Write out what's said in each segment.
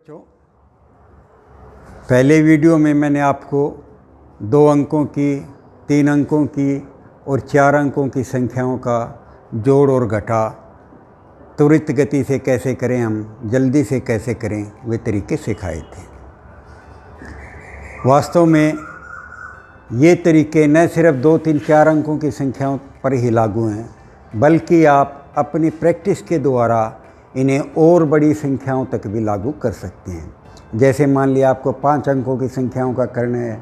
बच्चों, पहले वीडियो में मैंने आपको 2 अंकों की, 3 अंकों की और 4 अंकों की संख्याओं का जोड़ और घटा त्वरित गति से कैसे करें, हम जल्दी से कैसे करें, वे तरीके सिखाए थे। वास्तव में ये तरीके न सिर्फ 2, 3, 4 अंकों की संख्याओं पर ही लागू हैं, बल्कि आप अपनी प्रैक्टिस के द्वारा इन्हें और बड़ी संख्याओं तक भी लागू कर सकते हैं। जैसे मान लिया आपको 5 अंकों की संख्याओं का करना है,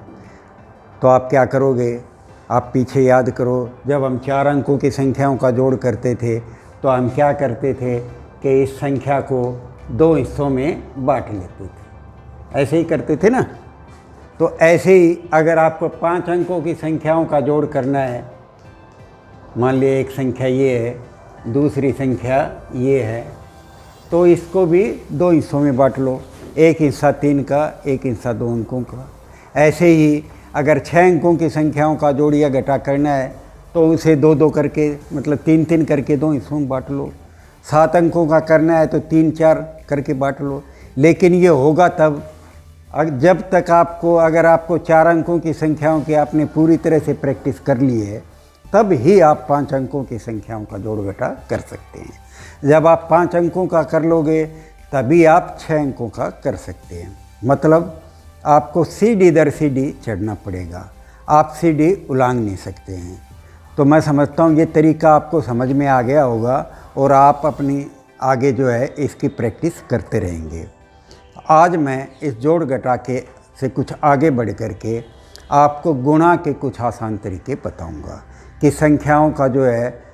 तो आप क्या करोगे, आप पीछे याद करो, जब हम 4 अंकों की संख्याओं का जोड़ करते थे तो हम क्या करते थे कि इस संख्या को 2 हिस्सों में बांट लेते थे, ऐसे ही करते थे ना। तो ऐसे ही अगर आपको 5 अंकों की संख्याओं का जोड़ करना है, मान लिया एक संख्या ये है, दूसरी संख्या ये है, तो इसको भी 2 हिस्सों में बांट लो, एक हिस्सा 3 का, एक हिस्सा 2 अंकों का। ऐसे ही अगर 6 अंकों की संख्याओं का जोड़ या घटा करना है तो उसे 2-2 करके, मतलब 3-3 करके 2 हिस्सों में बांट लो। 7 अंकों का करना है तो 3-4 करके बांट लो। लेकिन ये होगा तब जब तक आपको, अगर आपको 4 अंकों की संख्याओं की आपने पूरी तरह से प्रैक्टिस कर ली है, तब ही आप 5 अंकों की संख्याओं का जोड़ घटा कर सकते हैं। जब आप 5 अंकों का कर लोगे तभी आप 6 अंकों का कर सकते हैं। मतलब आपको सीढ़ी दर सीढ़ी चढ़ना पड़ेगा, आप सीढ़ी उलांघ नहीं सकते हैं। तो मैं समझता हूँ ये तरीका आपको समझ में आ गया होगा और आप अपनी आगे जो है इसकी प्रैक्टिस करते रहेंगे। आज मैं इस जोड़ घटा के से कुछ आगे बढ़ करके आपको गुणा के कुछ आसान तरीके बताऊँगा कि संख्याओं का जो है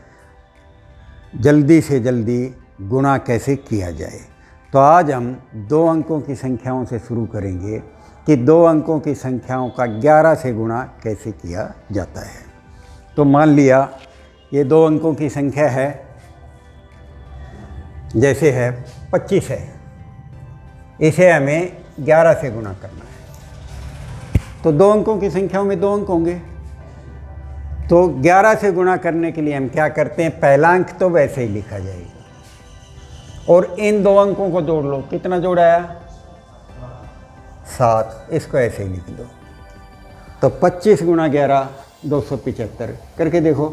जल्दी से जल्दी गुणा कैसे किया जाए। तो आज हम 2 अंकों की संख्याओं से शुरू करेंगे कि 2 अंकों की संख्याओं का 11 से गुणा कैसे किया जाता है। तो मान लिया ये 2 अंकों की संख्या है, जैसे है 25 है, इसे हमें 11 से गुणा करना है। तो 2 अंकों की संख्याओं में 2 अंक होंगे, तो 11 से गुणा करने के लिए हम क्या करते हैं, पहला अंक तो वैसे ही लिखा जाएगा और इन 2 अंकों को जोड़ लो। कितना जोड़ आया, 7, इसको ऐसे ही लिख दो। तो 25 गुणा 11 275 करके देखो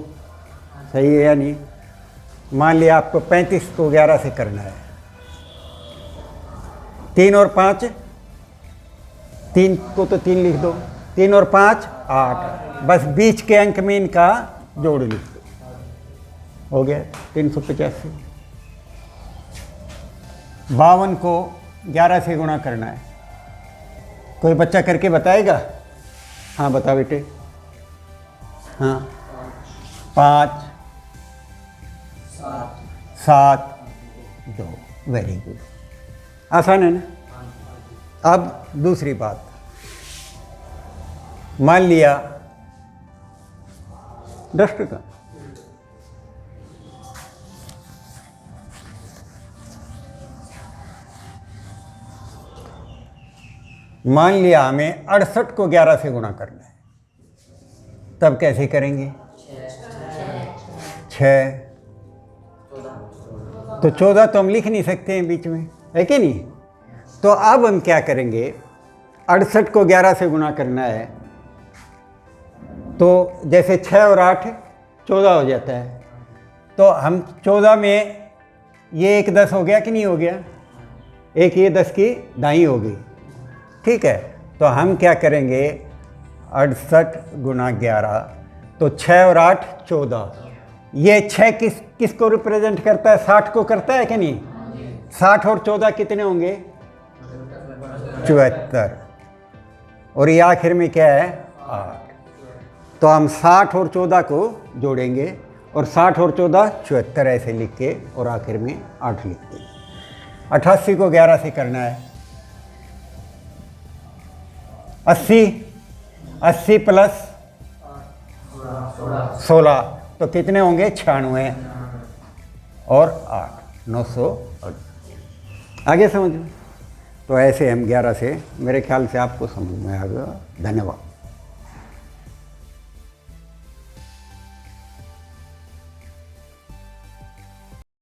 सही है या नहीं। मान लिया आपको 35 को 11 से करना है, 3 और 5, 3 को तो 3 लिख दो, 3 और 5 8, बस बीच के अंक में इनका जोड़ लिख दो, हो गया 385। 52 को 11 से गुणा करना है, कोई बच्चा करके बताएगा? हाँ बता बेटे। हाँ 5 7 2, वेरी गुड, आसान है ना। अब दूसरी बात, मान लिया डस्टर का मान लिया हमें 68 को 11 से गुणा करना है, तब कैसे करेंगे? 6, तो 14 तो हम लिख नहीं सकते हैं बीच में, है कि नहीं। तो अब हम क्या करेंगे, 68 को 11 से गुणा करना है, तो जैसे 6 और 8 14 हो जाता है, तो हम 14 में ये 1 10 हो गया कि नहीं हो गया, एक ये 10 की दाई हो गई, ठीक है। तो हम क्या करेंगे, 68 गुणा 11, तो 6 और 8 14, ये 6 किसको रिप्रेजेंट करता है, 60 को करता है कि नहीं। 60 और 14 कितने होंगे, 74, और ये आखिर में क्या है, 8। तो हम 60 और 14 को जोड़ेंगे और 60 और 14 74 ऐसे लिख के और आखिर में 8 लिख देंगे। 88 को 11 से करना है, 80 प्लस 16, तो कितने होंगे, 96 और 8, 900। आगे समझ लो। तो ऐसे हम 11 से, मेरे ख्याल से आपको समझ में आ गया। धन्यवाद।